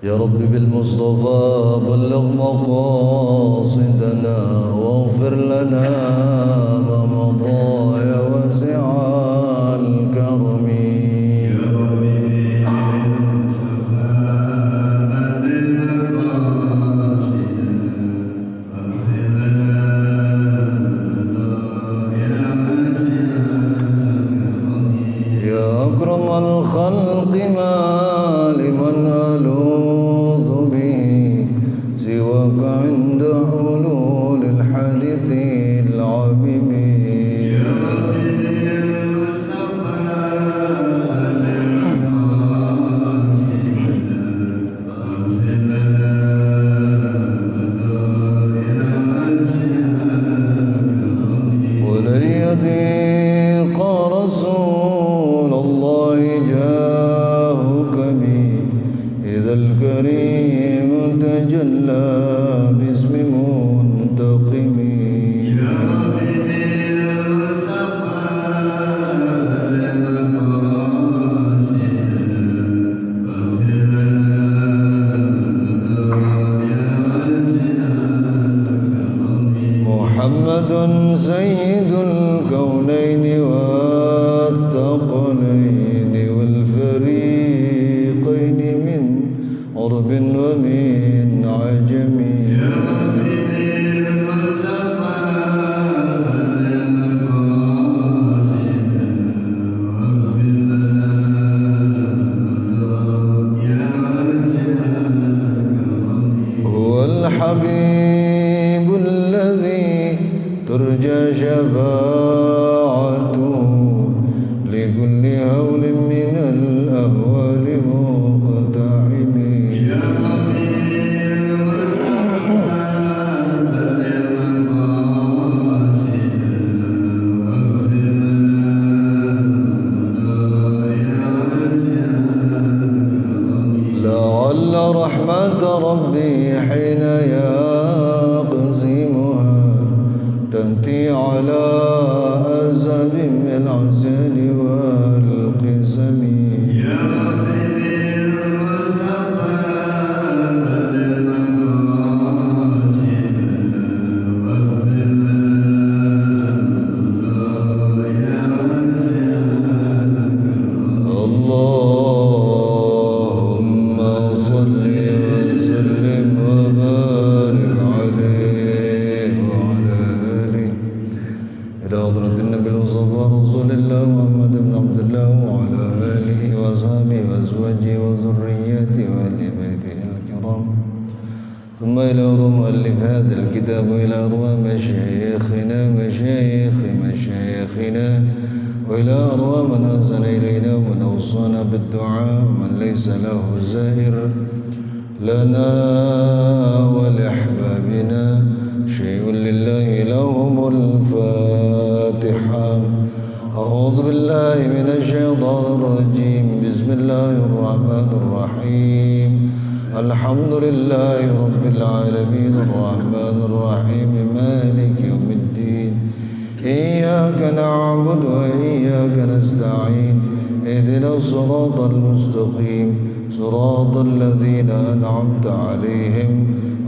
يا رب بالمصطفى بلغ مقاصدنا واغفر لنا ما مضى يا واسع الكرم. يا رب بالمصطفى بلغ مقاصدنا واغفر لنا يا واسع الكرم. يا أكرم الخلق ما لمن ألوذ به سواك عند حلول الحادث العميم. يا رب بالمصطفى بلغ مقاصدنا واغفر لنا يا واسع الكرم. ولن يضيق رسول الله جاهك بي إذا الكريم تجلى باسم منتقم. يا رب بالمصطفى بلغ مقاصدنا واغفر لنا يا واسع الكرم. محمد سيد الكونين والثقلين والفريقين من عرب ومن عجم. يا رب بالمصطفى بلغ مقاصدنا واغفر لنا يا واسع الكرم. هو الحبيب الذي ترجى شفاعته لكل هول من الأهوال مقتحم. يا رب بالمصطفى بلغ مقاصدنا واغفر لنا يا واسع الكرم. لعل رحمة ربي حين يقسمها تأتي على أزب العزل والقسم. يا رب بالمصطفى بلغ مقاصدنا واغفر لنا يا واسع الكرم. اللهم صل وسلم وبارك عليه وعلى آله إلى حضرة النبي المصطفى رسول الله محمد بن عبد الله وعلى آله وأصحابه وأزواجه وذريته وأهل بيته الكرام، ثم إلى أرواح مؤلف هذا الكتاب وإلى أرواح مشايخنا وإلى أرواح من أحسن إلينا ومن أوصانا بالدعاء ومن ليس له زائر لنا ولأحبابنا شيء لله لهم الفاتحة. أعوذ بالله من الشيطان الرجيم. بسم الله الرحمن الرحيم. الحمد لله رب العالمين الرحمن الرحيم مالك يوم الدين. إياك نعبد وإياك نستعين. اهدنا الصراط المستقيم صراط الذين أنعمت عليهم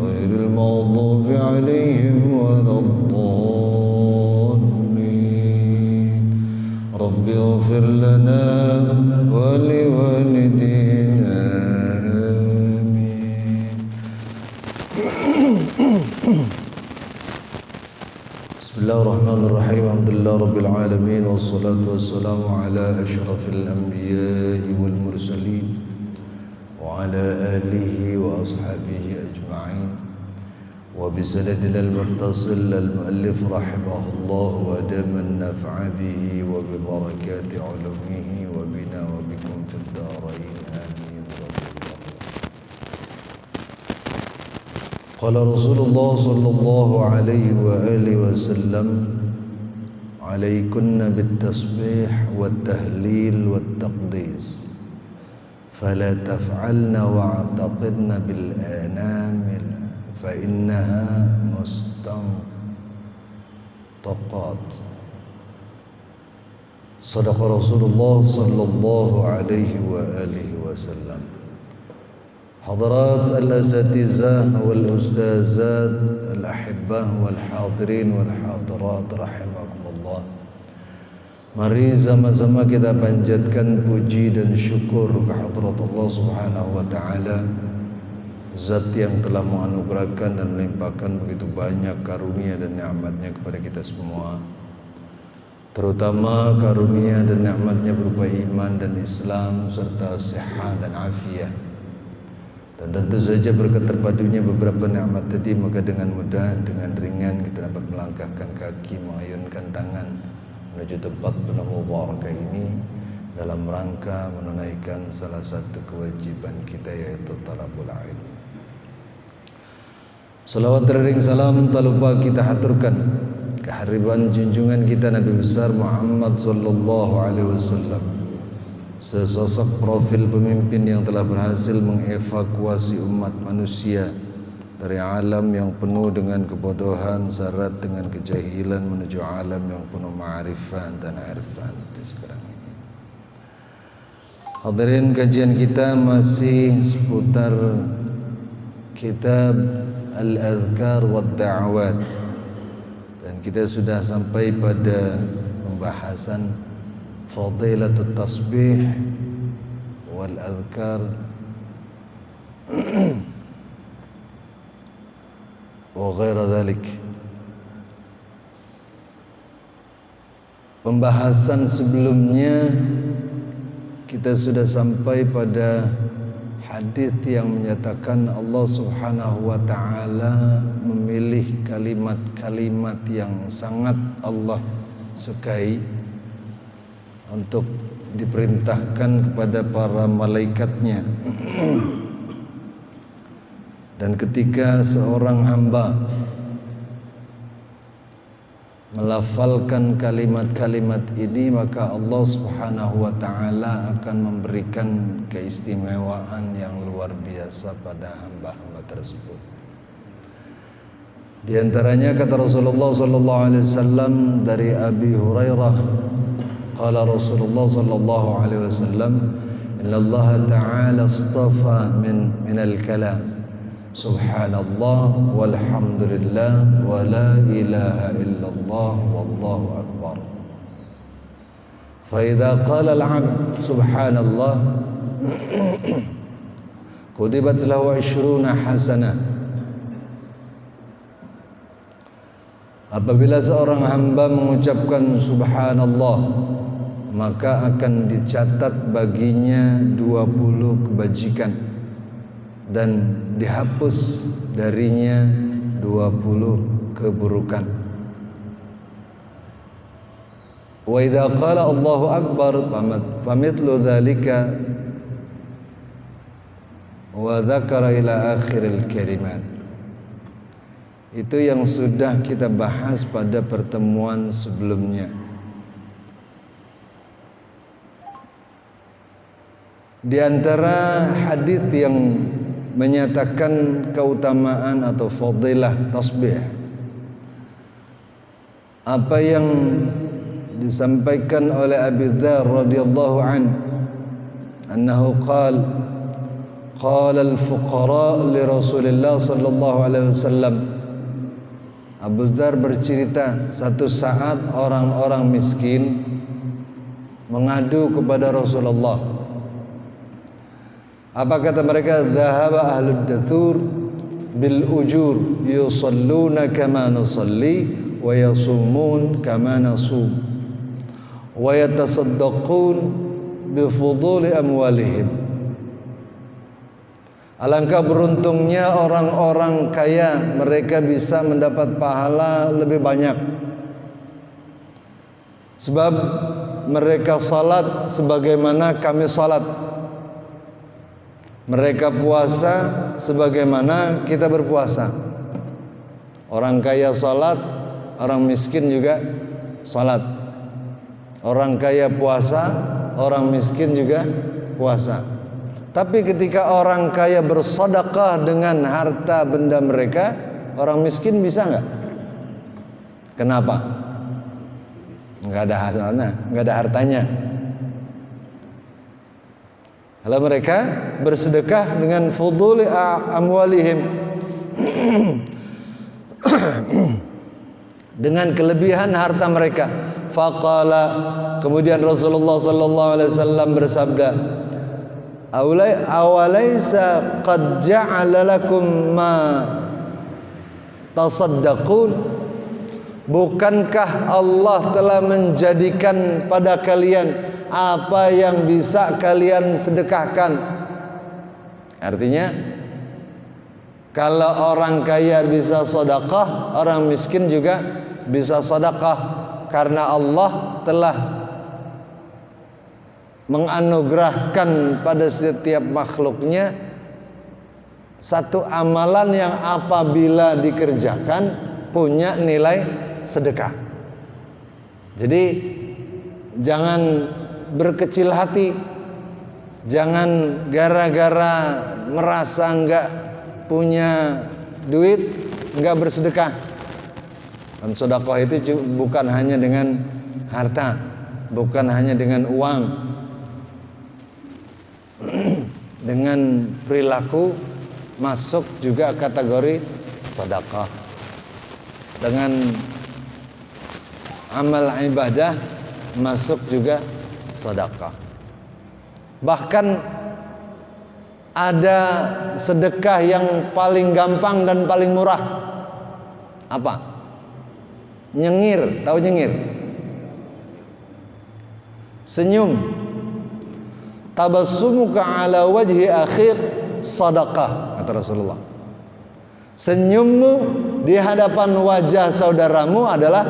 غير المغضوب عليهم ولا الضالين. رب اغفر لنا ولوالدينا آمين. بسم الله الرحمن الرحيم. الحمد لله رب العالمين والصلاة والسلام على أشرف الأنبياء والمرسلين وعلى آله وأصحابه أجمعين. وبسندنا المتصل المؤلف رحمه الله ودام النفع به وببركات علومه وبنا وبكم في الدارين آمين. قال رسول الله صلى الله عليه وآله وسلم: عليكن بالتسبيح والتهليل والتقديس فلا تفعلن واعتقدن بالآنامل فإنها مستنطقات. صدق رسول الله صلى الله عليه وآله وسلم. حضرات الأساتذة والأستاذات الأحبة والحاضرين والحاضرات رحمكم الله. Mari sama-sama kita panjatkan puji dan syukur kehadrat Allah Subhanahu wa taala, Zat yang telah menganugerahkan dan melimpahkan begitu banyak karunia dan nikmat-Nya kepada kita semua. Terutama karunia dan nikmat-Nya berupa iman dan Islam serta sehat dan afiat. Dan tentu saja berkat terpadunya beberapa nikmat tadi, maka dengan mudah, dengan ringan kita dapat melangkahkan kaki, mengayunkan tangan menuju tempat penuh mubarakah ini dalam rangka menunaikan salah satu kewajiban kita, yaitu talabul ilm. Salawat dan salam tak lupa kita haturkan kehadiran junjungan kita Nabi besar Muhammad sallallahu alaihi wasallam, sesosok profil pemimpin yang telah berhasil mengevakuasi umat manusia dari alam yang penuh dengan kebodohan syarat dengan kejahilan menuju alam yang penuh ma'rifat dan irfan di sekarang ini. Hadirin, kajian kita masih seputar kitab Al-Adhkar wa Da'awat, dan kita sudah sampai pada pembahasan Fadilatut Tasbih wal Adhkar wa ghaira dhalik. Pembahasan sebelumnya kita sudah sampai pada hadis yang menyatakan Allah Subhanahu wa taala memilih kalimat-kalimat yang sangat Allah sukai untuk diperintahkan kepada para malaikatnya. Dan ketika seorang hamba melafalkan kalimat-kalimat ini, maka Allah Subhanahu wa taala akan memberikan keistimewaan yang luar biasa pada hamba-hamba tersebut. Di antaranya kata Rasulullah sallallahu alaihi wasallam dari Abi Hurairah, qala Rasulullah sallallahu alaihi wasallam, inna Allah ta'ala astafa min al-kalam subhanallah walhamdulillah wa la ilaha illallah wallahu akbar. Fa idza qala al-'abd subhanallah kutibat lahu 20 hasanah. Apabila seorang hamba mengucapkan subhanallah, maka akan dicatat baginya 20 kebajikan dan dihapus darinya 20 keburukan. Wa idza qala Allahu akbar famithlu dzalika wa dzakara ila akhiril kalimat. Itu yang sudah kita bahas pada pertemuan sebelumnya. Di antara hadis yang menyatakan keutamaan atau fadilah tasbih, apa yang disampaikan oleh Abi Dzar radhiyallahu an, annahu qala al-fuqara li Rasulillah sallallahu alaihi wasallam. Abu Dzar bercerita, satu saat orang-orang miskin mengadu kepada Rasulullah. Apa kata mereka? Dhahaba ahlud dathur bil ujur yusalluna kama nusalli wa yasumun kama nasum wa yatasaddaqun bi fuduli amwalihim. Alangkah beruntungnya orang-orang kaya, mereka bisa mendapat pahala lebih banyak sebab mereka salat sebagaimana kami salat, mereka puasa sebagaimana kita berpuasa. Orang kaya salat, orang miskin juga salat. Orang kaya puasa, orang miskin juga puasa. Tapi ketika orang kaya bersedekah dengan harta benda mereka, orang miskin bisa nggak? Kenapa? Nggak ada hasilnya, nggak ada hartanya. Kalau mereka bersedekah dengan fuduli amwalihim, dengan kelebihan harta mereka. Faqala, kemudian Rasulullah sallallahu alaihi wasallam bersabda, "Awalaysa qad ja'ala lakum ma tasaddaqun?" Bukankah Allah telah menjadikan pada kalian apa yang bisa kalian sedekahkan? Artinya, kalau orang kaya bisa sedekah, orang miskin juga bisa sedekah, karena Allah telah menganugerahkan pada setiap makhluknya satu amalan yang apabila dikerjakan punya nilai sedekah. Jadi jangan berkecil hati, jangan gara-gara merasa enggak punya duit enggak bersedekah. Dan sedekah itu bukan hanya dengan harta, bukan hanya dengan uang, dengan perilaku masuk juga kategori sedekah. Dengan amal ibadah masuk juga sedekah. Bahkan ada sedekah yang paling gampang dan paling murah. Apa? Nyengir, tahu nyengir? Senyum. Tabassumuka ala wajhi akhik sedekah, kata Rasulullah. Senyummu di hadapan wajah saudaramu adalah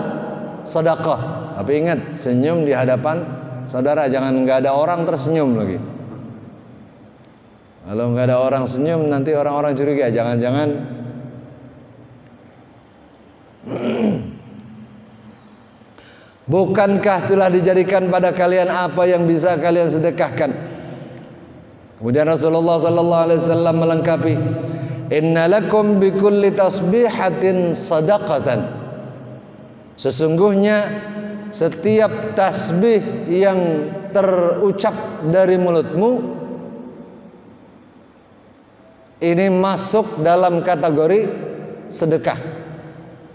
sedekah. Tapi ingat, senyum di hadapan saudara, jangan nggak ada orang tersenyum lagi. Kalau nggak ada orang senyum, nanti orang-orang curiga, jangan-jangan bukankah telah dijadikan pada kalian apa yang bisa kalian sedekahkan? Kemudian Rasulullah sallallahu alaihi wasallam melengkapi, inna lakum bikulli tasbihatin sadaqatan. Sesungguhnya setiap tasbih yang terucap dari mulutmu ini masuk dalam kategori sedekah.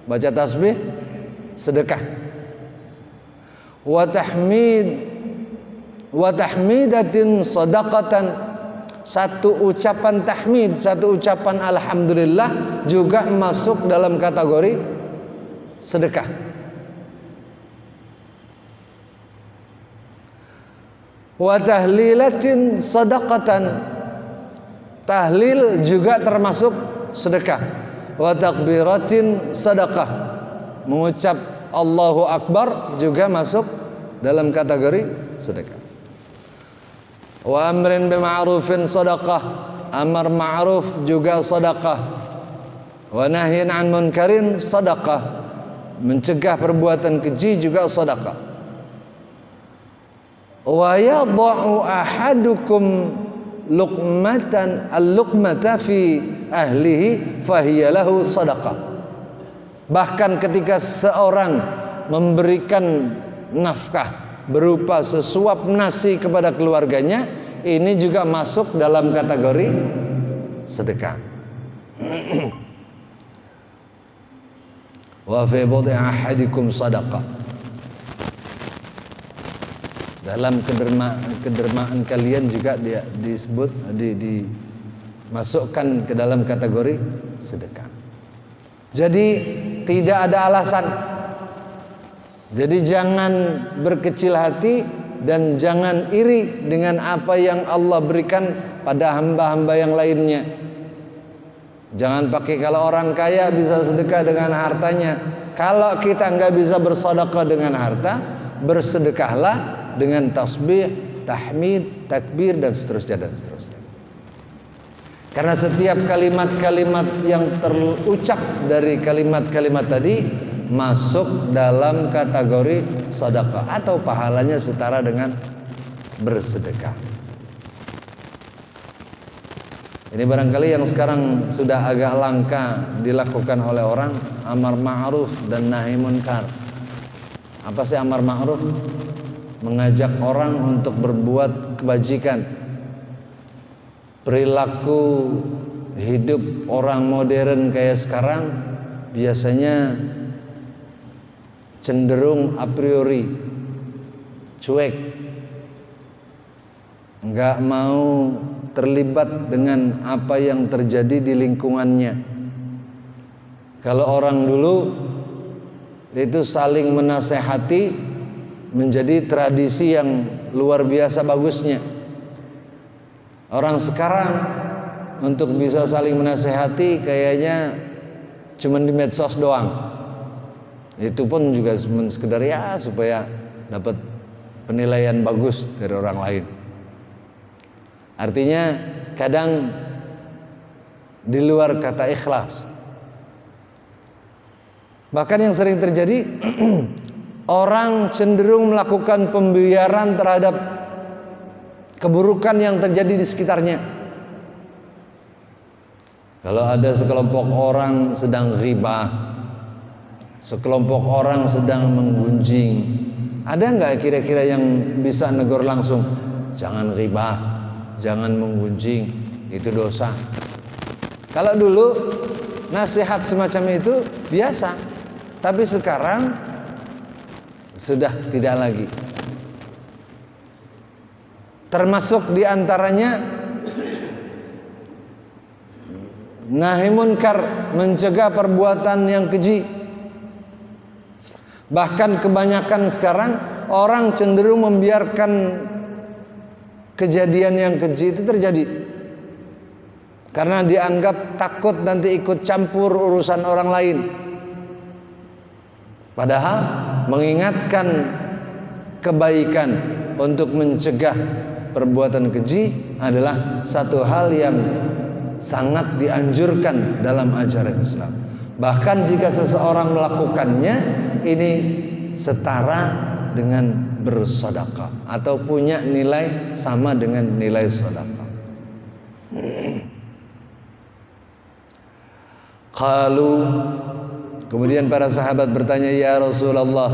Baca tasbih sedekah. Wa tahmidatin sadaqatan. Satu ucapan tahmid, satu ucapan alhamdulillah juga masuk dalam kategori sedekah. Wa tahlilatin sadaqatan. Tahlil juga termasuk sedekah. Wa takbiratin sedekah. Mengucap Allahu Akbar juga masuk dalam kategori sedekah. Wa amrin bima'rufin sadaqah. Amar ma'ruf juga sedekah. Wa nahyin 'an munkarin sedekah. Mencegah perbuatan keji juga sedekah. Wa yadha'u ahadukum luqmata fi ahlihi fahiya lahu sadaqah. Bahkan ketika seorang memberikan nafkah berupa sesuap nasi kepada keluarganya, ini juga masuk dalam kategori sedekah. Wa fi bud'i ahadikum sadaqah. Dalam kedermaan kalian juga dia disebut dimasukkan ke dalam kategori sedekah. Jadi tidak ada alasan. Jadi jangan berkecil hati dan jangan iri dengan apa yang Allah berikan pada hamba-hamba yang lainnya. Jangan pakai kalau orang kaya bisa sedekah dengan hartanya. Kalau kita nggak bisa bersedekah dengan harta, bersedekahlah dengan tasbih, tahmid, takbir dan seterusnya dan seterusnya. Karena setiap kalimat-kalimat yang terucap dari kalimat-kalimat tadi masuk dalam kategori sedekah atau pahalanya setara dengan bersedekah. Ini barangkali yang sekarang sudah agak langka dilakukan oleh orang, amar ma'ruf dan nahi munkar. Apa sih amar ma'ruf? Mengajak orang untuk berbuat kebajikan. perilaku hidup orang modern kayak sekarang biasanya cenderung a priori cuek, nggak mau terlibat dengan apa yang terjadi di lingkungannya. Kalau orang dulu itu saling menasehati menjadi tradisi yang luar biasa bagusnya. Orang sekarang untuk bisa saling menasehati kayaknya cuma di medsos doang. Itu pun juga sekedar ya supaya dapat penilaian bagus dari orang lain. Artinya kadang di luar kata ikhlas. Bahkan yang sering terjadi orang cenderung melakukan pembiaran terhadap keburukan yang terjadi di sekitarnya. Kalau ada sekelompok orang sedang ghibah, sekelompok orang sedang menggunjing, ada nggak kira-kira yang bisa negor langsung? Jangan ghibah, jangan menggunjing, itu dosa. Kalau dulu nasihat semacam itu biasa, tapi sekarang sudah tidak lagi. Termasuk diantaranya nahi munkar, mencegah perbuatan yang keji. Bahkan kebanyakan sekarang orang cenderung membiarkan kejadian yang keji itu terjadi karena dianggap takut nanti ikut campur urusan orang lain. Padahal mengingatkan kebaikan untuk mencegah perbuatan keji adalah satu hal yang sangat dianjurkan dalam ajaran Islam. Bahkan jika seseorang melakukannya, ini setara dengan bersedekah atau punya nilai sama dengan nilai sedekah. Qalu, kemudian para sahabat bertanya, ya Rasulullah,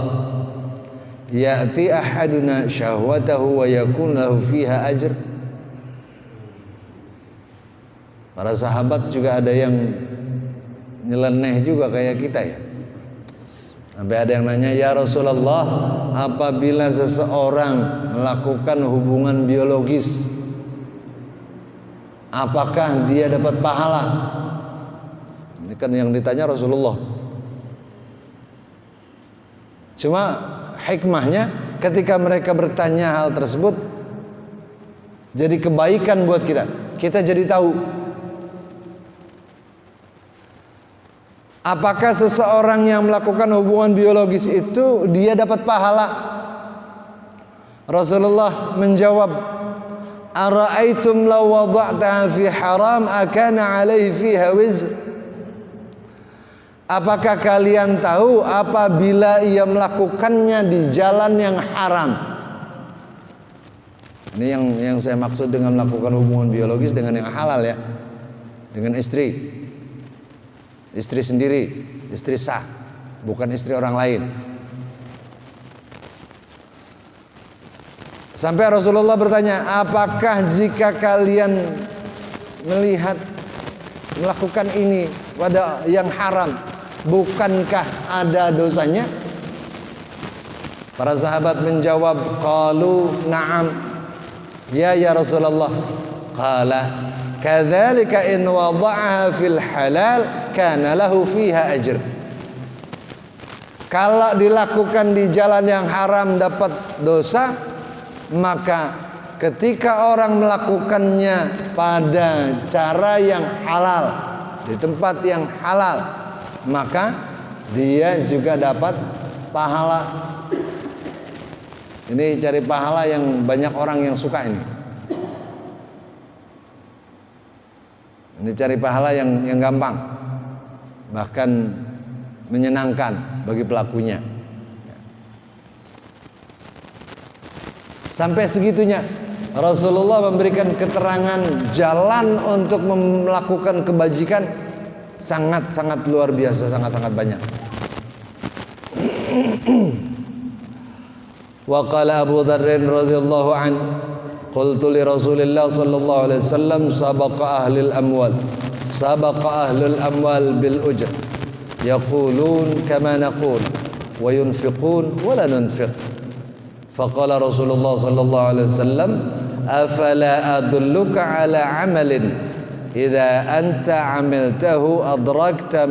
ya'ti ahaduna syahwatahu wa yakun lahu fiha ajr. Para sahabat juga ada yang nyeleneh juga kayak kita ya. Sampai ada yang nanya, ya Rasulullah, apabila seseorang melakukan hubungan biologis, apakah dia dapat pahala? Ini kan yang ditanya Rasulullah. Cuma hikmahnya ketika mereka bertanya hal tersebut jadi kebaikan buat kita. Kita jadi tahu apakah seseorang yang melakukan hubungan biologis itu dia dapat pahala. Rasulullah menjawab, ara'aitum law wada'taha fi haram akana 'alaihi fiha wizr. Apakah kalian tahu apabila ia melakukannya di jalan yang haram? Ini yang saya maksud dengan melakukan hubungan biologis dengan yang halal ya. Dengan istri sendiri, istri sah, bukan istri orang lain. Sampai Rasulullah bertanya, apakah jika kalian melihat melakukan ini pada yang haram, bukankah ada dosanya? Para sahabat menjawab, qalu na'am, ya Rasulullah. Qala kadzalika in wada'aha fil halal kana lahu fiha ajr. Kalau dilakukan di jalan yang haram dapat dosa, maka ketika orang melakukannya pada cara yang halal, di tempat yang halal, maka dia juga dapat pahala. Ini cari pahala yang banyak orang yang suka ini. Ini cari pahala yang gampang, bahkan menyenangkan bagi pelakunya. Sampai segitunya Rasulullah memberikan keterangan jalan untuk melakukan kebajikan sangat-sangat luar biasa, sangat-sangat banyak. Wa qala Abu Dzar radhiyallahu an, qultu li Rasulillah sallallahu alaihi wasallam sabaqa ahlul amwal bil ujr yaqulun kama naqul wa yunfiqun wa la nunfiq. Faqala Rasulullah sallallahu alaihi wasallam afala adulluka ala amalin idza anta amiltahu adrakta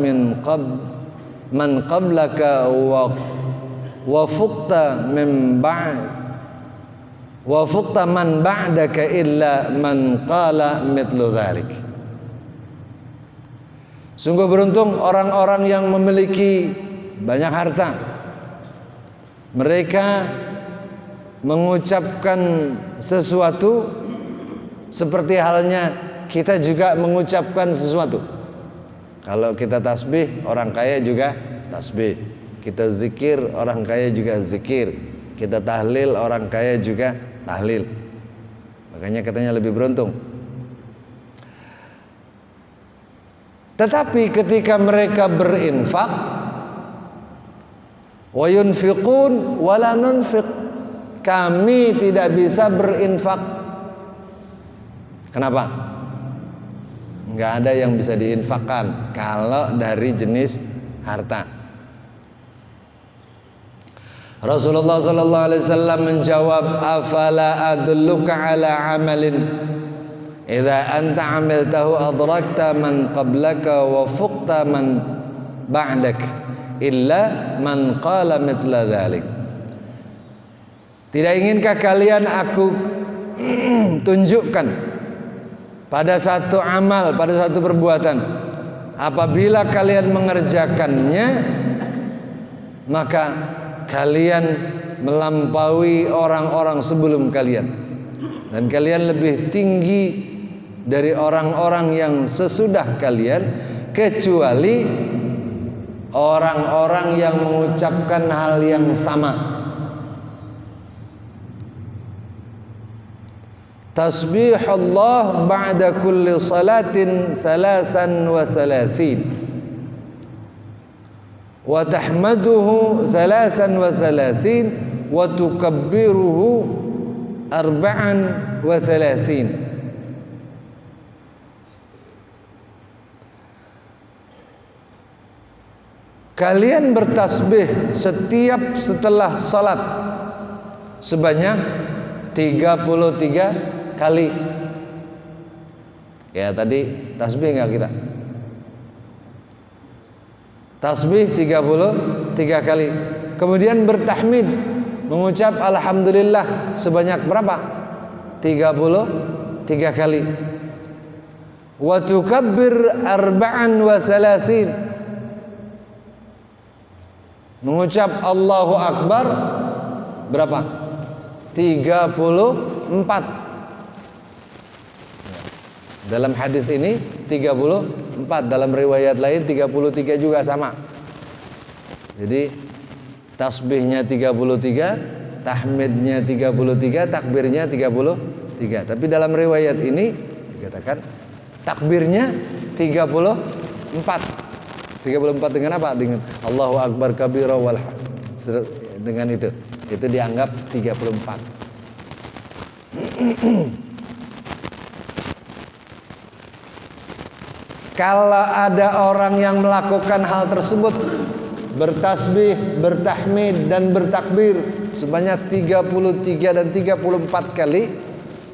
man qablaka wa fuqta man ba'daka illa man qala mithlu dhalik. Sungguh beruntung orang-orang yang memiliki banyak harta. Mereka mengucapkan sesuatu seperti halnya kita juga mengucapkan sesuatu. Kalau kita tasbih, orang kaya juga tasbih. Kita zikir, orang kaya juga zikir. Kita tahlil, orang kaya juga tahlil. Makanya katanya lebih beruntung. Tetapi ketika mereka berinfak, wa yunfiqun wa la nunfiq, kami tidak bisa berinfak. Kenapa? Enggak ada yang bisa diinfakkan kalau dari jenis harta. Rasulullah sallallahu alaihi wasallam menjawab, afala adulluka ala amalin idza anta amiltahu adrakta man qablaka wa fuqta man ba'dak illa man qala mithla dhalik. Tidak inginkah kalian aku tunjukkan pada satu amal, pada satu perbuatan, apabila kalian mengerjakannya maka kalian melampaui orang-orang sebelum kalian, dan kalian lebih tinggi dari orang-orang yang sesudah kalian, kecuali orang-orang yang mengucapkan hal yang sama. Tasbihullah ba'da kulli salatin 33 wa tahmaduhu 33 wa tukabbiruhu 34. Kalian bertasbih setelah salat sebanyak 33 kali. Ya tadi tasbih enggak kita? Tasbih 33 kali. Kemudian bertahmid, mengucap alhamdulillah sebanyak berapa? 33 kali. Wa tukabbir 34, mengucap Allahu Akbar berapa? 34. Dalam hadis ini 34, dalam riwayat lain 33 juga sama. Jadi tasbihnya 33, tahmidnya 33, takbirnya 33. Tapi dalam riwayat ini dikatakan takbirnya 34. 34 dengan apa? Dengan Allahu Akbar kabira wal dengan itu dianggap 34. Kalau ada orang yang melakukan hal tersebut, bertasbih, bertahmid dan bertakbir sebanyak 33 dan 34 kali,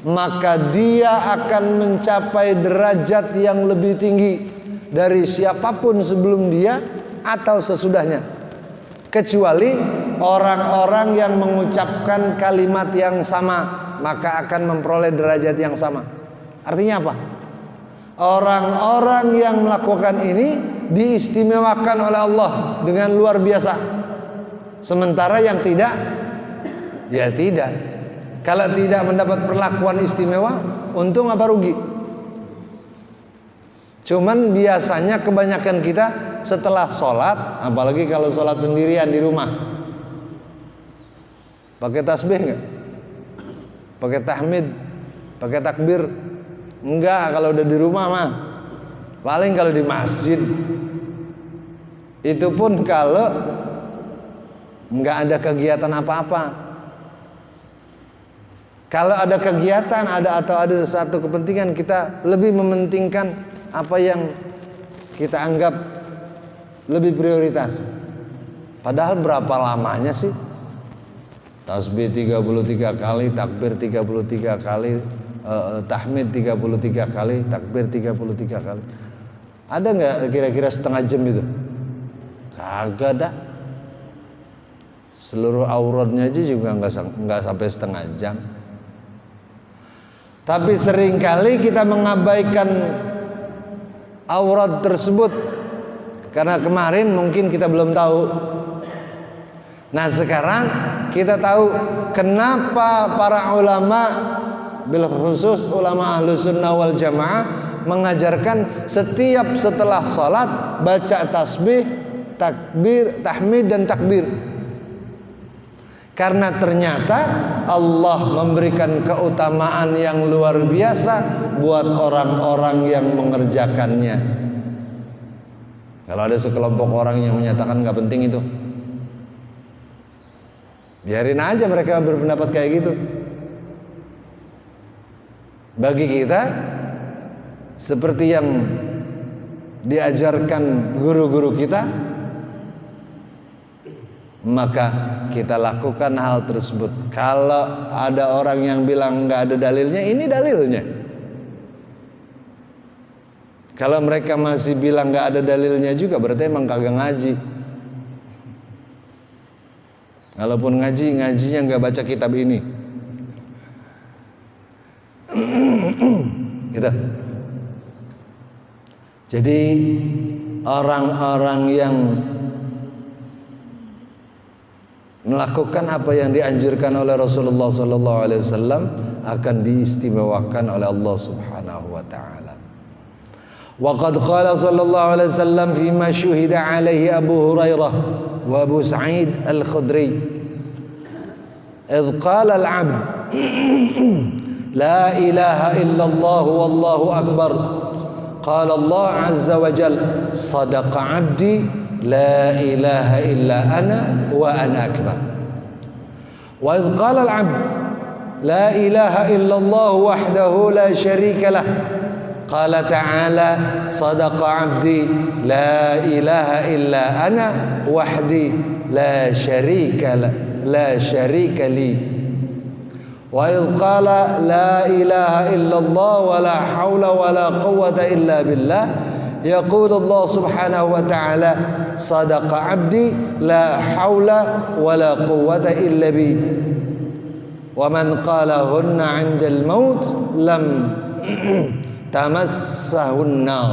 maka dia akan mencapai derajat yang lebih tinggi dari siapapun sebelum dia atau sesudahnya, kecuali orang-orang yang mengucapkan kalimat yang sama, maka akan memperoleh derajat yang sama. Artinya apa? Orang-orang yang melakukan ini diistimewakan oleh Allah dengan luar biasa, sementara yang tidak, ya tidak. Kalau tidak mendapat perlakuan istimewa, untung apa rugi? Cuman biasanya kebanyakan kita setelah sholat, apalagi kalau sholat sendirian di rumah, pakai tasbih nggak? Pakai tahmid, pakai takbir? Enggak. Kalau udah di rumah mah paling kalau di masjid, itu pun kalau nggak ada kegiatan apa-apa. Kalau ada kegiatan, atau ada satu kepentingan, kita lebih mementingkan apa yang kita anggap lebih prioritas. Padahal berapa lamanya sih? Tasbih 33 kali, takbir 33 kali, tahmid 33 kali, takbir 33 kali. Ada nggak kira-kira setengah jam itu? Kagak dah. Seluruh auratnya aja juga nggak sampai setengah jam. Tapi seringkali kita mengabaikan aurat tersebut karena kemarin mungkin kita belum tahu. Nah sekarang kita tahu kenapa para ulama, bil khusus ulama ahlus sunnah wal jamaah, mengajarkan setiap setelah salat baca tasbih, takbir, tahmid dan takbir. Karena ternyata Allah memberikan keutamaan yang luar biasa buat orang-orang yang mengerjakannya. Kalau ada sekelompok orang yang menyatakan nggak penting itu, biarin aja mereka berpendapat kayak gitu. Bagi kita, seperti yang diajarkan guru-guru kita, maka kita lakukan hal tersebut. Kalau ada orang yang bilang nggak ada dalilnya, ini dalilnya. Kalau mereka masih bilang nggak ada dalilnya juga, berarti emang kagak ngaji. Kalaupun ngajinya nggak baca kitab ini. Gitu. Jadi orang-orang yang melakukan apa yang dianjurkan oleh Rasulullah SAW akan diistimewakan oleh Allah Subhanahu wa taala. Wa qad qala sallallahu alaihi wasallam fima syuhida alaihi Abu Hurairah wa Abu Sa'id Al-Khudri. Idh qala al-'abd la ilaha illallah wallahu akbar. Qala Allah azza wa jalla sadaqa 'abdi la ilaha illa ana wa ana akbar. Wa idh qala al-'abd la ilaha illallah wahdahu la syarika lah. Qala ta'ala sadaqa 'abdi la ilaha illa ana wahdi la syarika li. Wa idh qala la ilaha illallah wa la hawla wa la quwwata illa billah. Yaqul Allah subhanahu wa ta'ala sadaqa 'abdi la hawla wa la quwwata illa bi. Wa man qalahunna 'inda al-maut lam tamassahun nar.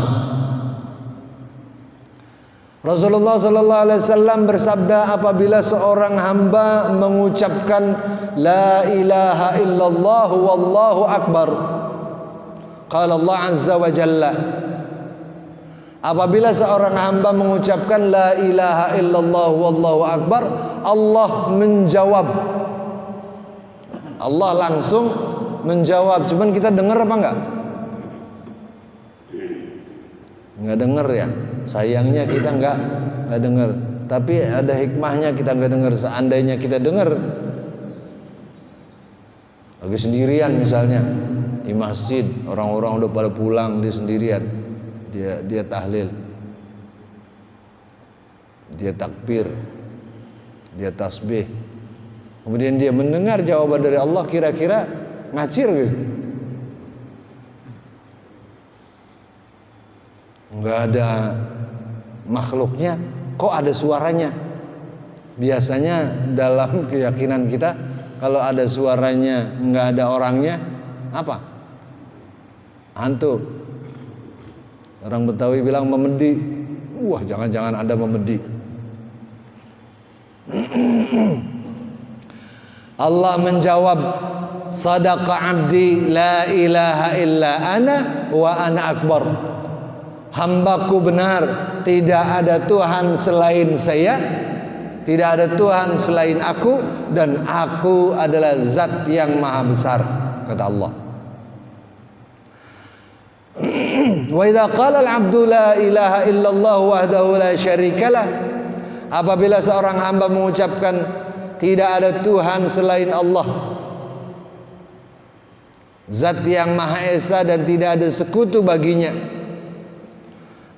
Rasulullah sallallahu alaihi wasallam bersabda, apabila seorang hamba mengucapkan la ilaha illallah wallahu akbar, qala Allah azza wa jalla, apabila seorang hamba mengucapkan la ilaha illallah wallahu akbar, Allah menjawab. Allah langsung menjawab. Cuman kita dengar apa enggak? Enggak dengar ya. Sayangnya kita enggak dengar. Tapi ada hikmahnya kita enggak dengar. Seandainya kita dengar, lagi sendirian misalnya di masjid, orang-orang udah pada pulang, dia sendirian. Dia tahlil, dia takbir, dia tasbih, kemudian dia mendengar jawaban dari Allah, kira-kira ngacir gitu, nggak ada makhluknya, kok ada suaranya. Biasanya dalam keyakinan kita, kalau ada suaranya nggak ada orangnya, apa? Hantu. Orang Betawi bilang memedi. Wah, jangan-jangan ada memedi. Allah menjawab, sadaqa 'abdi la ilaha illa ana wa ana akbar. Hambaku benar, tidak ada Tuhan selain saya, tidak ada Tuhan selain aku, dan aku adalah zat yang maha besar, kata Allah. Wa idza qala al-'abdu la ilaha illallah wahdahu la syarikalah, apabila seorang hamba mengucapkan tidak ada Tuhan selain Allah, Zat yang Maha Esa dan tidak ada sekutu baginya.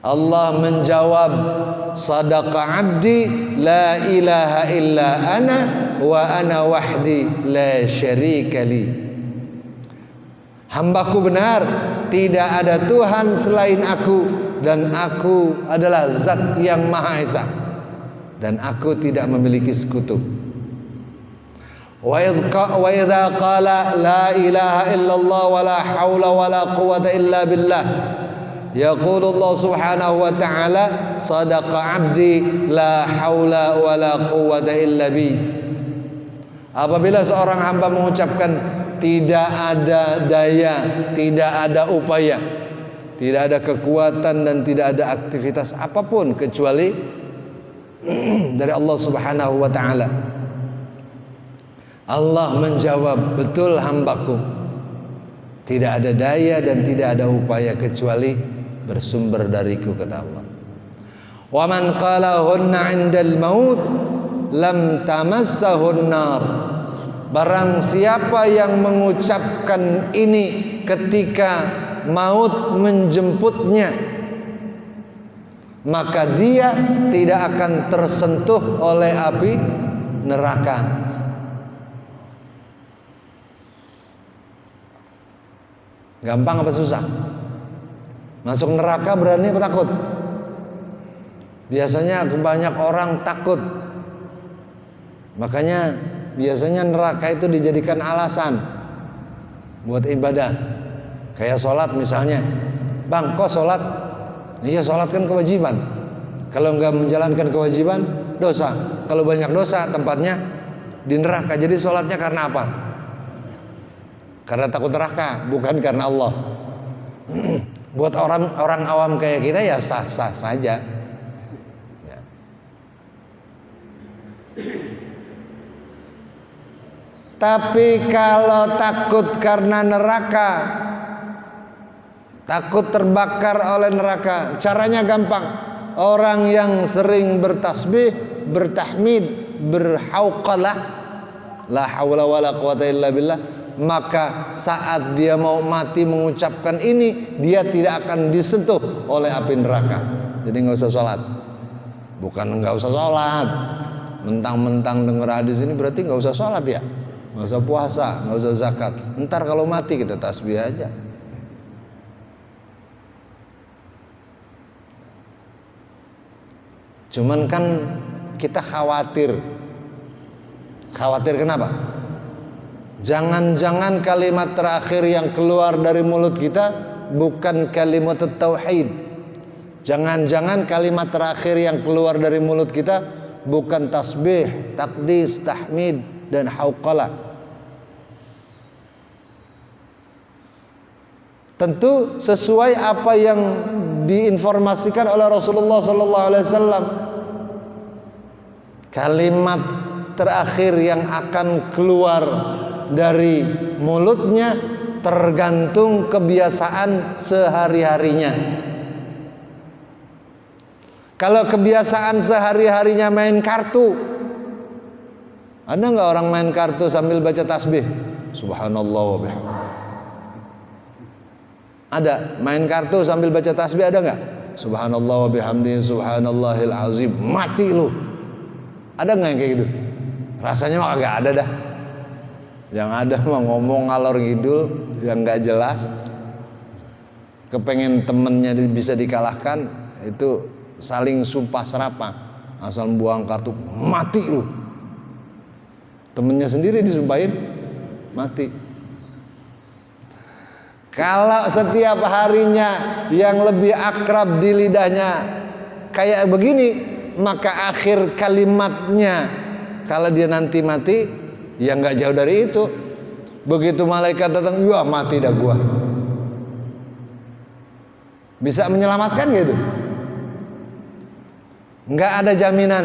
Allah menjawab, sadaqa abdi la ilaha illa ana wa ana wahdi la syarika li. Hambaku benar, tidak ada Tuhan selain aku, dan aku adalah zat yang Maha Esa dan aku tidak memiliki sekutu. Wa idza qala la ilaha illallah wa la haula wa la quwwata illa billah, yaqulu Allah subhanahu wa ta'ala, sadaqa abdi la haula wa la quwwata illa bi. Apabila seorang hamba mengucapkan tidak ada daya, tidak ada upaya, tidak ada kekuatan dan tidak ada aktivitas apapun kecuali dari Allah subhanahu wa ta'ala, Allah menjawab, betul hambaku, tidak ada daya dan tidak ada upaya kecuali bersumber dariku, kata Allah. Wa man qalahunna 'indal maut lam tamassahun nar. Barang siapa yang mengucapkan ini ketika maut menjemputnya, maka dia tidak akan tersentuh oleh api neraka. Gampang apa susah? Masuk neraka berani apa takut? Biasanya banyak orang takut. Makanya biasanya neraka itu dijadikan alasan buat ibadah. Kayak sholat misalnya, bang kok sholat? Iya, sholat kan kewajiban. Kalau nggak menjalankan kewajiban, dosa. Kalau banyak dosa, tempatnya di neraka. Jadi sholatnya karena apa? Karena takut neraka, bukan karena Allah. Buat orang awam kayak kita ya sah-sah saja. Ya. Tapi kalau takut karena neraka, takut terbakar oleh neraka, caranya gampang. Orang yang sering bertasbih, bertahmid, berhauqalah, la haula wala quwata illa billah, maka saat dia mau mati mengucapkan ini, dia tidak akan disentuh oleh api neraka. Jadi nggak usah sholat. Bukan nggak usah sholat, mentang-mentang denger hadis ini berarti nggak usah sholat ya, nggak usah puasa, nggak usah zakat. Ntar kalau mati kita tasbih aja. Cuman kan kita khawatir. Khawatir kenapa? Jangan-jangan kalimat terakhir yang keluar dari mulut kita bukan kalimat tauhid. Jangan-jangan kalimat terakhir yang keluar dari mulut kita bukan tasbih, takdis, tahmid, dan hauqalah. Tentu sesuai apa yang diinformasikan oleh Rasulullah SAW. Kalimat terakhir yang akan keluar dari mulutnya tergantung kebiasaan sehari-harinya. Kalau kebiasaan sehari-harinya main kartu, ada nggak orang main kartu sambil baca tasbih? Subhanallah wa bihamdih. Ada main kartu sambil baca tasbih, ada nggak? Subhanallah wa bihamdih, subhanallahil azim. Mati lu. Ada nggak yang kayak gitu? Rasanya mah agak ada dah. Yang ada mah ngomong ngalor ngidul yang nggak jelas, kepengen temennya bisa dikalahkan, itu saling sumpah serapah, asal buang kartu mati lu. Temennya sendiri disumpahin mati. Kalau setiap harinya yang lebih akrab di lidahnya kayak begini, maka akhir kalimatnya kalau dia nanti mati ya nggak jauh dari itu. Begitu malaikat datang, wah mati dah gua. Bisa menyelamatkan gitu? Nggak ada jaminan.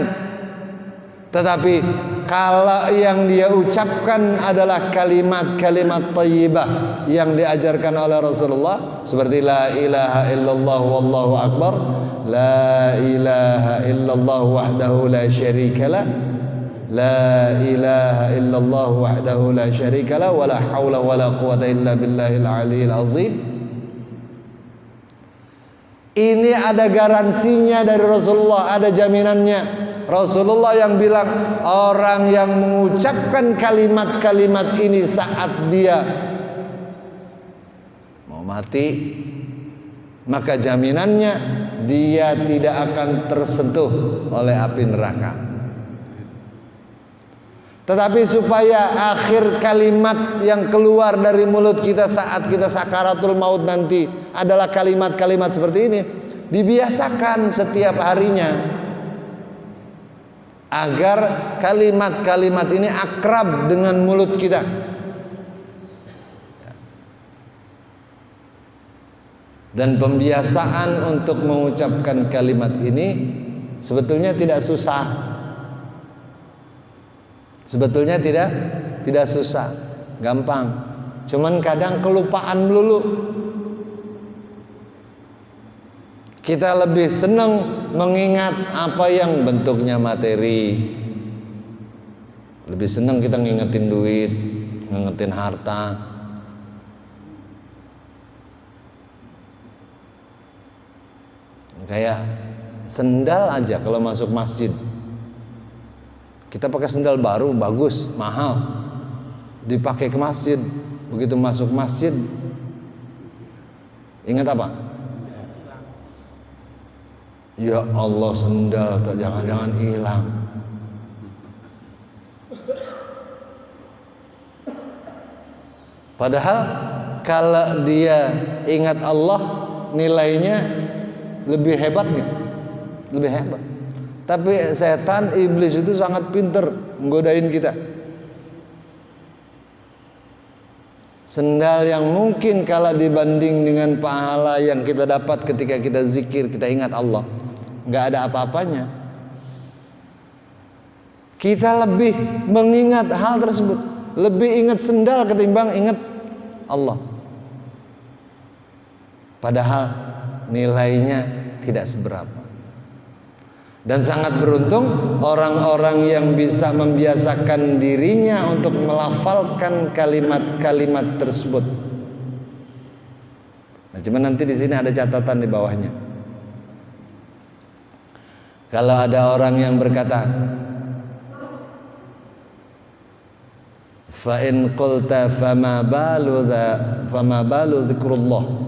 Tetapi kalau yang dia ucapkan adalah kalimat-kalimat thayyibah yang diajarkan oleh Rasulullah, seperti la ilaha illallah wallahu akbar, la ilaha illallah wahdahu la syarikalah, La ilaha illallah wahdahu la syarikalah wa la hawla wa la quwata illa billahil aliyil azim. Ini ada garansinya dari Rasulullah, ada jaminannya. Rasulullah yang bilang, orang yang mengucapkan kalimat-kalimat ini saat dia mau mati, maka jaminannya dia tidak akan tersentuh oleh api neraka. Tetapi supaya akhir kalimat yang keluar dari mulut kita saat kita sakaratul maut nanti adalah kalimat-kalimat seperti ini, dibiasakan setiap harinya, agar kalimat-kalimat ini akrab dengan mulut kita. Dan pembiasaan untuk mengucapkan kalimat ini sebetulnya tidak susah. Sebetulnya tidak susah, gampang. Cuman kadang kelupaan dulu. Kita lebih senang mengingat apa yang bentuknya materi. Lebih senang kita ngingetin duit, ngingetin harta. Kayak sendal aja kalau masuk masjid. Kita pakai sendal baru, bagus, mahal, dipakai ke masjid. Begitu masuk masjid, ingat apa? Ya Allah, sendal jangan-jangan hilang. Padahal kalau dia ingat Allah, nilainya lebih hebat nih, lebih hebat. Tapi setan, iblis itu sangat pinter menggodain kita. Sendal yang mungkin kalau dibanding dengan pahala yang kita dapat ketika kita zikir, kita ingat Allah, nggak ada apa-apanya. Kita lebih mengingat hal tersebut, lebih ingat sendal ketimbang ingat Allah. Padahal nilainya tidak seberapa. Dan sangat beruntung orang-orang yang bisa membiasakan dirinya untuk melafalkan kalimat-kalimat tersebut. Nah, cuma nanti di sini ada catatan di bawahnya. Kalau ada orang yang berkata, fa in qulta fama balu dzikrullah.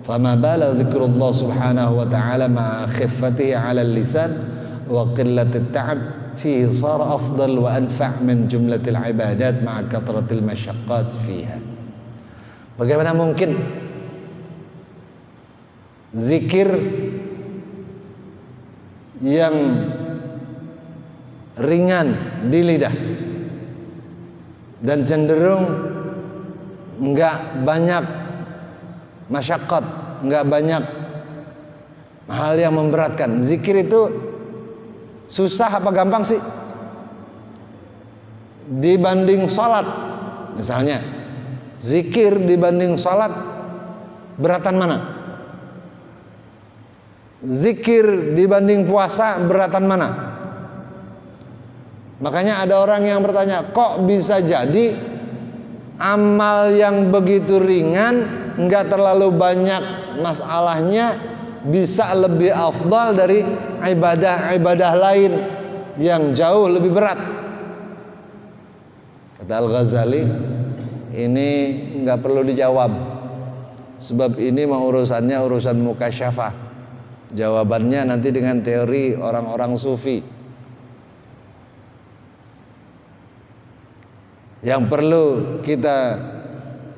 Fama bala dzikrullah subhanahu wa ta'ala ma'a khiffatihi 'ala al-lisan wa qillatit ta'ab fihi sara afdal wa anfa' min jumlatil ibadat ma'a kathratil masyaqqat fiha. Bagaimana mungkin zikir yang ringan di lidah dan cenderung enggak banyak masyaqqat, enggak banyak hal yang memberatkan. Zikir itu susah apa gampang sih? Dibanding sholat misalnya, zikir dibanding sholat beratan mana? Zikir dibanding puasa beratan mana? Makanya ada orang yang bertanya, kok bisa jadi amal yang begitu ringan, enggak terlalu banyak masalahnya, bisa lebih afdal dari ibadah-ibadah lain yang jauh lebih berat? Kata Al-Ghazali, ini enggak perlu dijawab, sebab ini mah urusannya urusan mukasyafah. Jawabannya nanti dengan teori orang-orang sufi. Yang perlu kita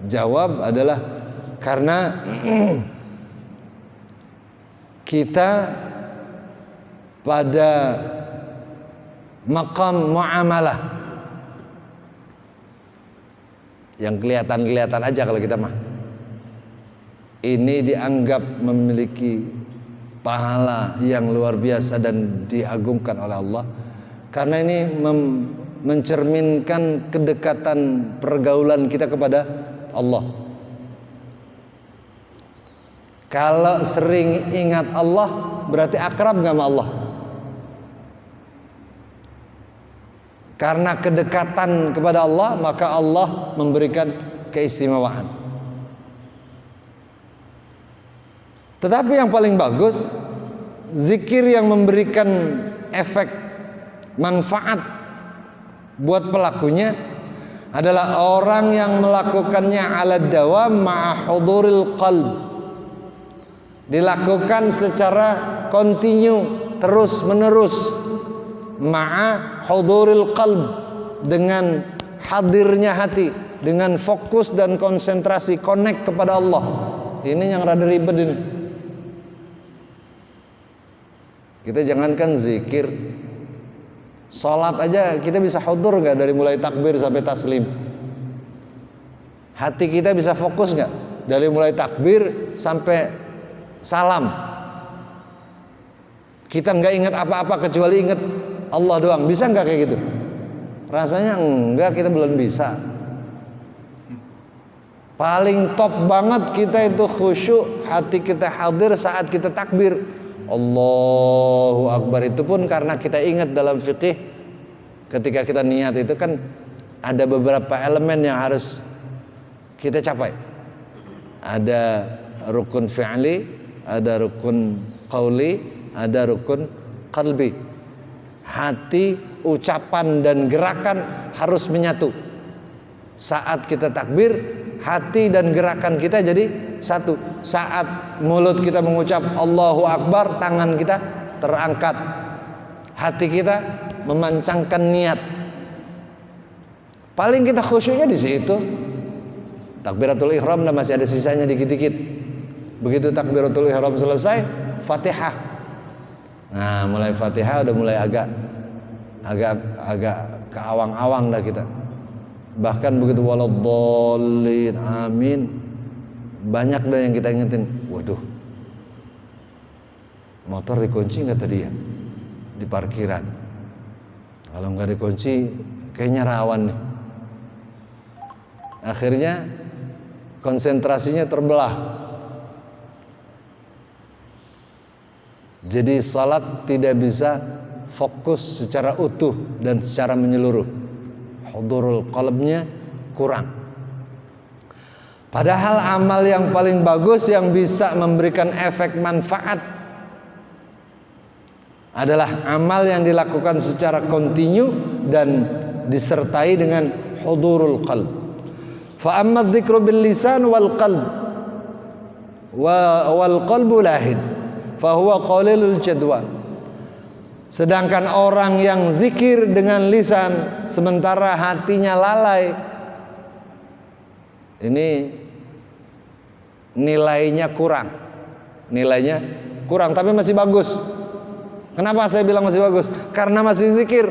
jawab adalah karena kita pada maqam muamalah yang kelihatan-kelihatan aja kalau kita mah, ini dianggap memiliki pahala yang luar biasa dan diagungkan oleh Allah karena ini mencerminkan kedekatan pergaulan kita kepada Allah. Kalau sering ingat Allah berarti akrab gak sama Allah? Karena kedekatan kepada Allah, maka Allah memberikan keistimewaan. Tetapi yang paling bagus, zikir yang memberikan efek manfaat buat pelakunya adalah orang yang melakukannya ala dawam ma'a huduril qalb. Dilakukan secara kontinu, terus menerus, ma'a huduril qalb, dengan hadirnya hati, dengan fokus dan konsentrasi, connect kepada Allah. Ini yang rada ribet ini. Kita jangankan zikir, sholat aja kita bisa hudur nggak dari mulai takbir sampai taslim? Hati kita bisa fokus nggak dari mulai takbir sampai salam? Kita nggak ingat apa-apa kecuali ingat Allah doang. Bisa nggak kayak gitu? Rasanya enggak, kita belum bisa. Paling top banget kita itu khusyuk, hati kita hadir saat kita takbir Allahu Akbar. Itu pun karena kita ingat dalam fikih, ketika kita niat itu kan ada beberapa elemen yang harus kita capai. Ada rukun fi'li, ada rukun qauli, ada rukun qalbi. Hati, ucapan dan gerakan harus menyatu. Saat kita takbir, hati dan gerakan kita jadi satu. Saat mulut kita mengucap Allahu Akbar, tangan kita terangkat, hati kita memancangkan niat. Paling kita khusyuknya di situ. Takbiratul ihram dan masih ada sisanya dikit-dikit. Begitu takbiratul ihram selesai, Fatihah. Nah, mulai Fatihah udah mulai agak keawang-awang dah kita. Bahkan begitu waladhdallin, amin, banyak dah yang kita ingetin. Waduh, motor dikunci nggak tadi ya di parkiran? Kalau nggak dikunci kayaknya rawan nih. Akhirnya konsentrasinya terbelah. Jadi salat tidak bisa fokus secara utuh dan secara menyeluruh. Hudurul qalbnya kurang. Padahal amal yang paling bagus yang bisa memberikan efek manfaat adalah amal yang dilakukan secara kontinu dan disertai dengan hudurul qalb. Fa amma dzikru bil lisan wal qalb wal qalbu lahid fa huwa qalilul jadwa. Sedangkan orang yang zikir dengan lisan sementara hatinya lalai, ini nilainya kurang. Nilainya kurang tapi masih bagus. Kenapa saya bilang masih bagus? Karena masih zikir.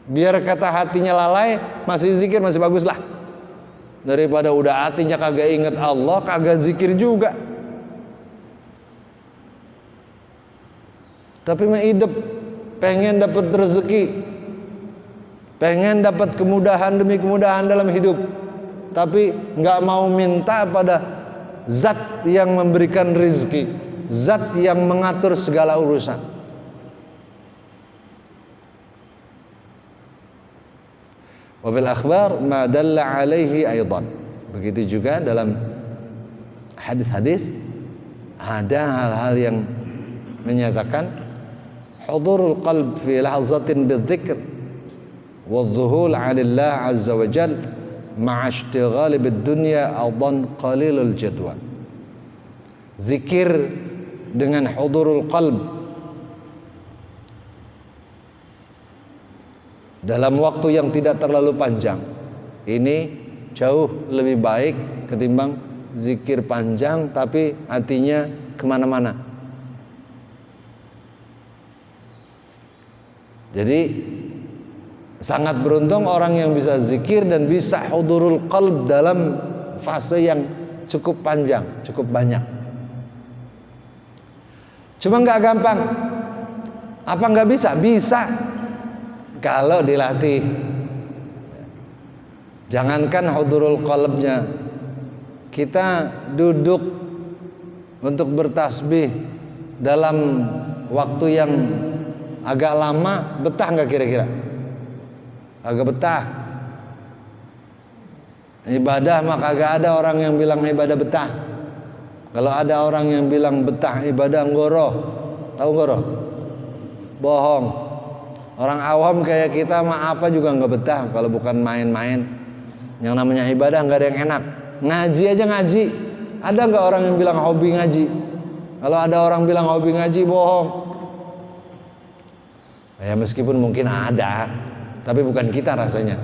Biar kata hatinya lalai, masih zikir masih bagus lah. Daripada udah hatinya kagak inget Allah, kagak zikir juga. Tapi mah hidup, pengen dapat rezeki, pengen dapat kemudahan demi kemudahan dalam hidup, tapi nggak mau minta pada zat yang memberikan rezeki, zat yang mengatur segala urusan. Wa fil akhbar ma dalla alaihi aidan. Begitu juga dalam hadis-hadis ada hal-hal yang menyatakan hudurul qalb fi lahzatin bidzikr wadzuhul 'anillah 'azza wa jal ma'a ishtighali bid-dunya adan qalilul jadwa. Zikir dengan hudurul qalb dalam waktu yang tidak terlalu panjang ini jauh lebih baik ketimbang zikir panjang tapi hatinya kemana-mana. Jadi sangat beruntung orang yang bisa zikir dan bisa hudurul qalb dalam fase yang cukup panjang, cukup banyak. Cuma nggak gampang. Apa nggak bisa? Bisa kalau dilatih. Jangankan hudurul qalbnya, kita duduk untuk bertasbih dalam waktu yang agak lama, betah nggak kira-kira? kagak betah. Ibadah mah kagak ada orang yang bilang ibadah betah. Kalau ada orang yang bilang betah ibadah ngoro, tahu ngoro? Bohong. Orang awam kayak kita mah apa juga nggak betah kalau bukan main-main. Yang namanya ibadah nggak ada yang enak. Ngaji aja ngaji. Ada nggak orang yang bilang hobi ngaji? Kalau ada orang bilang hobi ngaji, bohong. Ya meskipun mungkin ada, tapi bukan kita rasanya.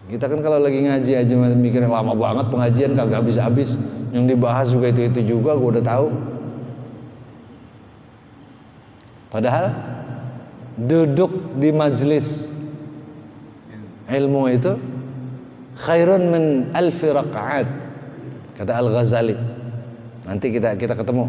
Kita kan kalau lagi ngaji aja mikirnya lama banget pengajian, kagak habis-habis. Yang dibahas juga itu juga, gue udah tahu. Padahal duduk di majelis ilmu itu khairun min alfi raqa'at, kata Al-Ghazali. Nanti kita ketemu.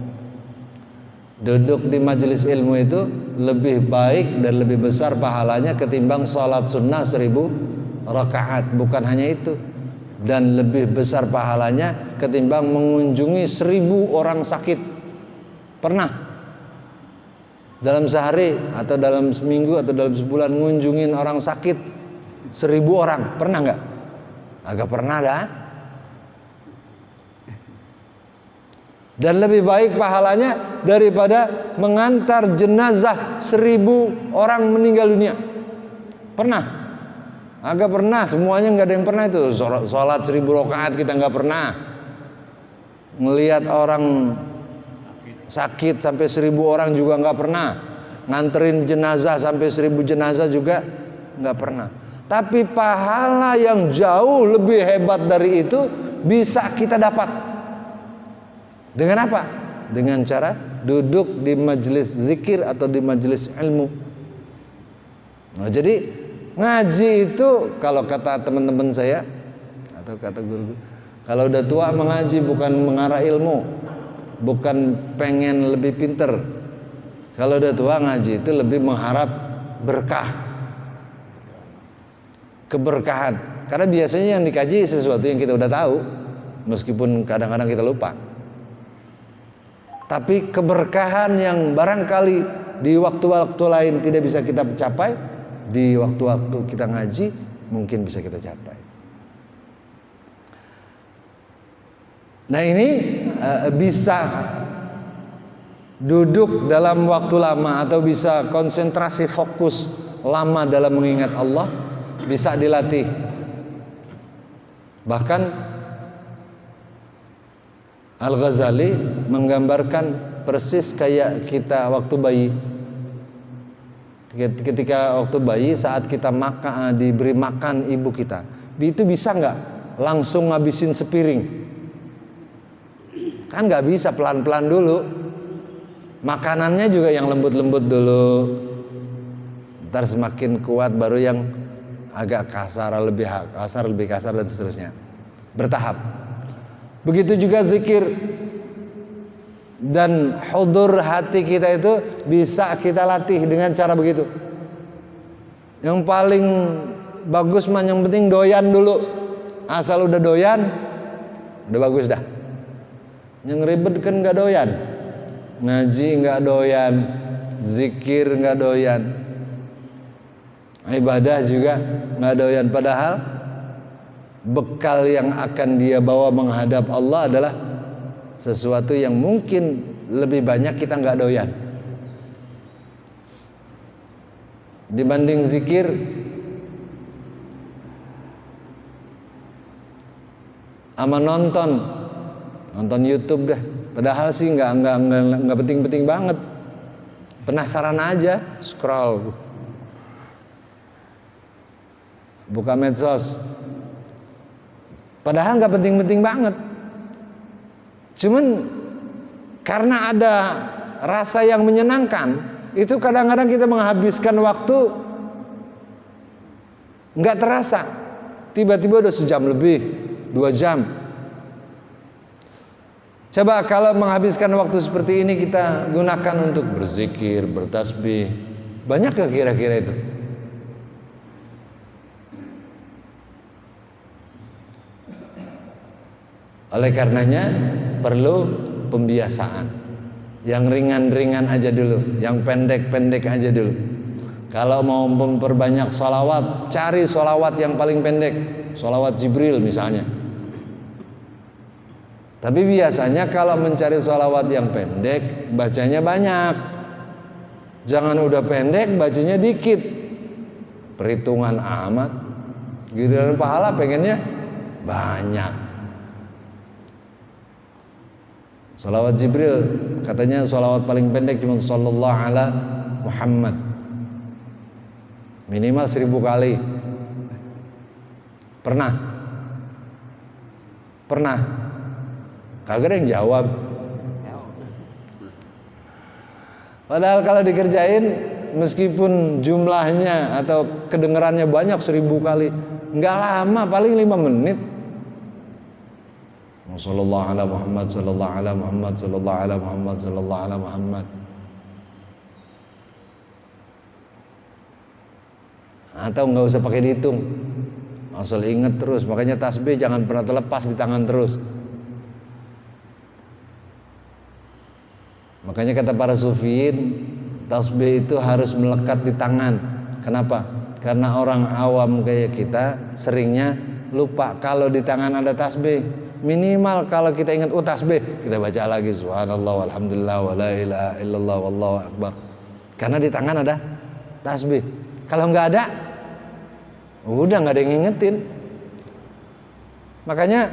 Duduk di majelis ilmu itu lebih baik dan lebih besar pahalanya ketimbang sholat sunnah 1000 rakaat. Bukan hanya itu, dan lebih besar pahalanya ketimbang mengunjungi 1000 orang sakit. Pernah dalam sehari atau dalam seminggu atau dalam sebulan ngunjungin orang sakit 1000 orang? Pernah nggak? Agak pernah dah. Dan lebih baik pahalanya daripada mengantar jenazah 1000 orang meninggal dunia. Pernah? Agak pernah. Semuanya nggak ada yang pernah itu. Sholat 1000 rakaat kita nggak pernah. Ngelihat orang sakit sampai 1000 orang juga nggak pernah. Nganterin jenazah sampai 1000 jenazah juga nggak pernah. Tapi pahala yang jauh lebih hebat dari itu bisa kita dapat. Dengan apa? Dengan cara duduk di majelis zikir atau di majelis ilmu. Nah, jadi ngaji itu kalau kata teman-teman saya atau kata guru, kalau udah tua mengaji bukan mengarah ilmu, bukan pengen lebih pinter. Kalau udah tua ngaji itu lebih mengharap berkah, keberkahan. Karena biasanya yang dikaji sesuatu yang kita udah tahu, meskipun kadang-kadang kita lupa. Tapi keberkahan yang barangkali di waktu-waktu lain tidak bisa kita capai, di waktu-waktu kita ngaji mungkin bisa kita capai. Nah ini bisa duduk dalam waktu lama atau bisa konsentrasi fokus lama dalam mengingat Allah, bisa dilatih. Bahkan Al-Ghazali menggambarkan persis kayak kita waktu bayi. Ketika waktu bayi saat kita diberi makan ibu kita, itu bisa nggak langsung ngabisin sepiring? Kan nggak bisa, pelan-pelan dulu. Makanannya juga yang lembut-lembut dulu. Ntar semakin kuat baru yang agak kasar, lebih kasar dan seterusnya. Bertahap. Begitu juga zikir dan hudur hati kita itu bisa kita latih dengan cara begitu. Yang paling bagus mah yang penting doyan dulu. Asal udah doyan, udah bagus dah. Yang ribet kan nggak doyan, ngaji nggak doyan, zikir nggak doyan, ibadah juga nggak doyan. Padahal bekal yang akan dia bawa menghadap Allah adalah sesuatu yang mungkin lebih banyak kita nggak doyan dibanding zikir. Sama nonton YouTube deh. Padahal sih nggak penting-penting banget. Penasaran aja, scroll, buka medsos. Padahal nggak penting-penting banget. Cuman karena ada rasa yang menyenangkan, itu kadang-kadang kita menghabiskan waktu nggak terasa. Tiba-tiba udah sejam lebih, 2 jam. Coba kalau menghabiskan waktu seperti ini kita gunakan untuk berzikir, bertasbih, banyak gak kira-kira itu? Oleh karenanya perlu pembiasaan. Yang ringan-ringan aja dulu, yang pendek-pendek aja dulu. Kalau mau memperbanyak sholawat, cari sholawat yang paling pendek, sholawat Jibril misalnya. Tapi biasanya kalau mencari sholawat yang pendek, bacanya banyak. Jangan udah pendek, bacanya dikit. Perhitungan amat. Giliran pahala pengennya banyak. Sholawat Jibril, katanya sholawat paling pendek cuma sallallahu ala Muhammad. Minimal 1000 kali. Pernah? Kagak ada yang jawab. Padahal kalau dikerjain, meskipun jumlahnya atau kedengarannya banyak 1000 kali, nggak lama, paling 5 menit. Sallallahu ala Muhammad, sallallahu ala Muhammad, sallallahu ala Muhammad, sallallahu ala Muhammad. Atau nggak usah pakai dihitung, asal inget terus. Makanya tasbih jangan pernah terlepas di tangan terus. Makanya kata para sufiin, tasbih itu harus melekat di tangan. Kenapa? Karena orang awam kayak kita seringnya lupa kalau di tangan ada tasbih. Minimal kalau kita ingat tasbih, kita baca lagi subhanallah walhamdulillah wala ilaha illallah wallahu akbar. Karena di tangan ada tasbih. Kalau nggak ada, udah nggak ada yang ngingetin. Makanya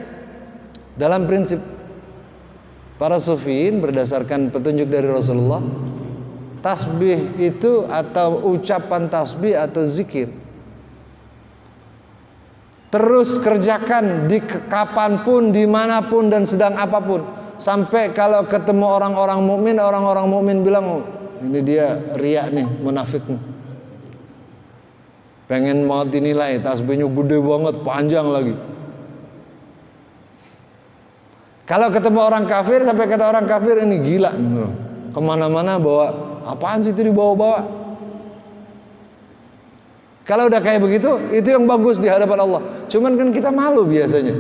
dalam prinsip para sufiin berdasarkan petunjuk dari Rasulullah, tasbih itu atau ucapan tasbih atau zikir terus kerjakan di kapanpun, dimanapun dan sedang apapun. Sampai kalau ketemu orang-orang mukmin bilang, oh, ini dia riak nih, munafik nih. Pengen banget dinilai, tasbihnya gede banget, panjang lagi. Kalau ketemu orang kafir, sampai kata orang kafir, ini gila. Kemana-mana bawa, apaan sih itu dibawa-bawa? Kalau udah kayak begitu, itu yang bagus di hadapan Allah. Cuman kan kita malu biasanya.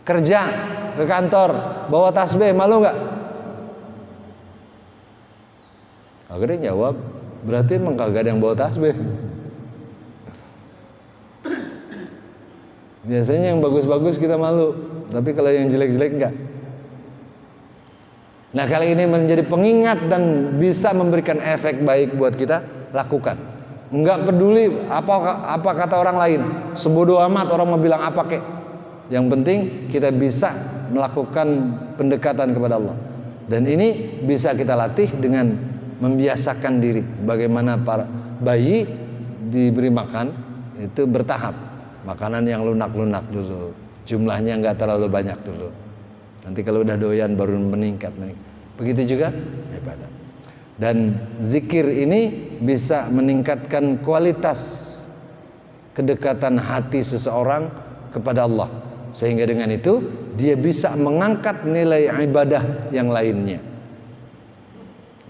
Kerja ke kantor, bawa tasbih, malu nggak? Akhirnya jawab, berarti emang kagak ada yang bawa tasbih. Biasanya yang bagus-bagus kita malu, tapi kalau yang jelek-jelek enggak. Nah, kali ini menjadi pengingat dan bisa memberikan efek baik buat kita, lakukan. Enggak peduli apa kata orang lain, sebodoh amat orang mau bilang apa kek. Yang penting kita bisa melakukan pendekatan kepada Allah. Dan ini bisa kita latih dengan membiasakan diri. Bagaimana para bayi diberi makan itu bertahap. Makanan yang lunak-lunak dulu, jumlahnya enggak terlalu banyak dulu. Nanti kalau udah doyan baru meningkat. Begitu juga ibadah. Dan zikir ini bisa meningkatkan kualitas kedekatan hati seseorang kepada Allah, sehingga dengan itu dia bisa mengangkat nilai ibadah yang lainnya.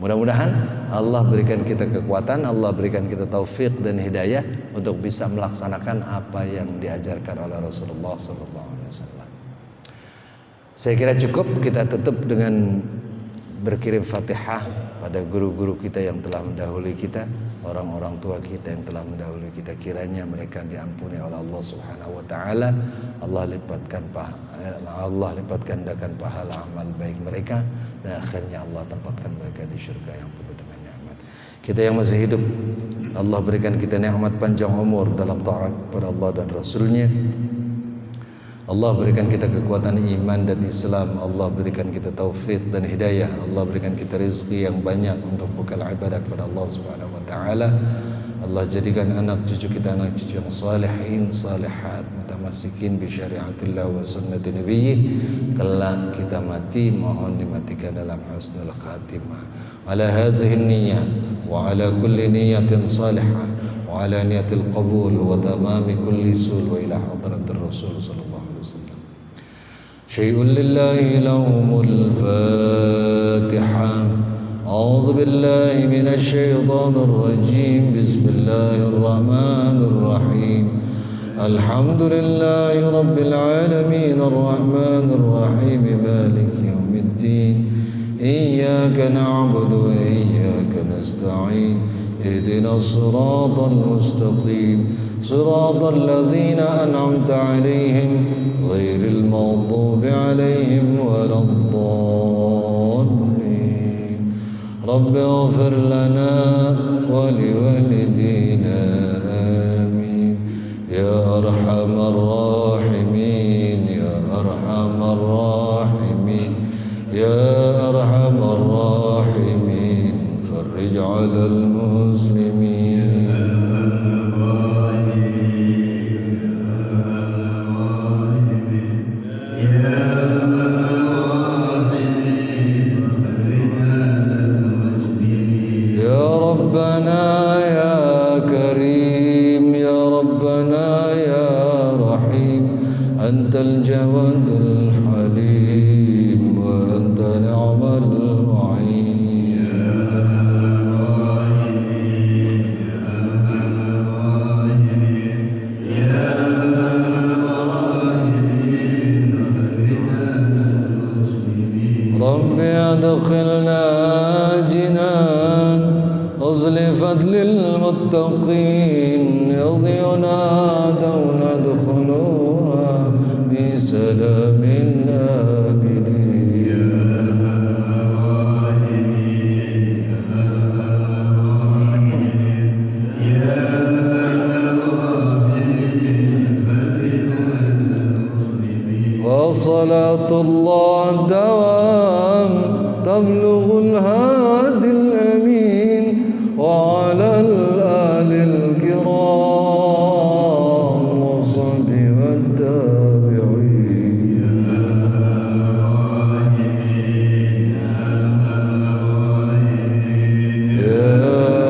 Mudah-mudahan Allah berikan kita kekuatan, Allah berikan kita taufik dan hidayah untuk bisa melaksanakan apa yang diajarkan oleh Rasulullah SAW. Saya kira cukup kita tutup dengan berkirim Fatihah pada guru-guru kita yang telah mendahului kita, orang-orang tua kita yang telah mendahului kita. Kiranya mereka diampuni oleh Allah Subhanahu wa taala. Allah lipatkan gandakan pahala amal baik mereka, dan akhirnya Allah tempatkan mereka di surga yang penuh dengan nikmat. Kita yang masih hidup, Allah berikan kita nikmat panjang umur dalam taat kepada Allah dan Rasulnya. Allah berikan kita kekuatan iman dan Islam. Allah berikan kita taufik dan hidayah. Allah berikan kita rezeki yang banyak untuk bekal ibadah kepada Allah Subhanahu wa taala. Allah jadikan anak cucu kita anak cucu yang salihin, salihat, mutamassikin bi syariatillah wa sunnati nabiyyi. Kelak kita mati, mohon dimatikan dalam husnul khatimah. Ala hadhihi niyyah wa ala kulli niyyatin salihah wa ala niyatil qabul wa tamami kulli sul wa ila hadratir rasul sallallahu شيء لله لهم الفاتحة. أعوذ بالله من الشيطان الرجيم. بسم الله الرحمن الرحيم. الحمد لله رب العالمين الرحمن الرحيم مالك يوم الدين. إياك نعبد وإياك نستعين. اهدنا الصراط المستقيم صراط الذين أنعمت عليهم غير المغضوب عليهم ولا الضالين رب اغفر لنا ولوالدينا آمين يا أرحم الراحمين يا أرحم الراحمين يا أرحم الراحمين فرج على المسلمين يا ربنا يا كريم يا ربنا يا رحيم أنت الجواد الحليم وأنت نعم المعين رب أدخلنا جنان أزلفت للمتقين يضينا دون ادخلوها بسلام آمنين وصلاة الله الدوام تبلغ الهادي الأمين وعلى الآل الكرام والصحب والتابعين يا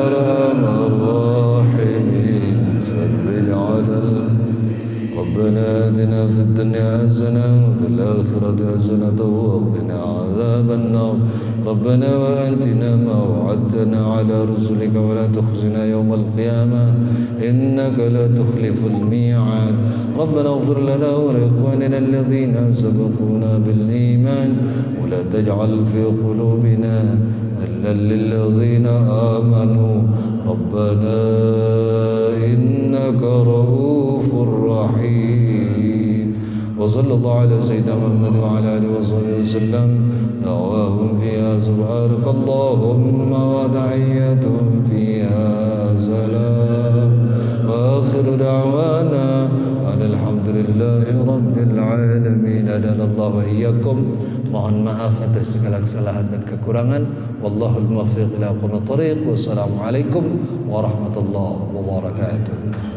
أرحم الراحمين فرج على ربنا آتنا في الدنيا حسنة وفي الآخرة حسنة وقنا عذاب النار ربنا وآتنا ما وعدتنا على رسلك ولا تخزنا يوم القيامة إنك لا تخلف الميعاد ربنا اغفر لنا ولإخواننا الذين سبقونا بالإيمان ولا تجعل في قلوبنا غلا للذين آمنوا ربنا إنك رؤوف رحيم وصلى الله على سيدنا محمد وعلى آله وصحبه وسلم دعواهم فيها سبحانك اللهم وتحياتهم فيها سلام وآخر دعوانا أن الحمد لله رب العالمين أدانا الله وإياكم mohon maaf atas segala kesalahan dan kekurangan wallahul muwaffiq ila aqwamit thoriq wassalamualaikum warahmatullahi wabarakatuh.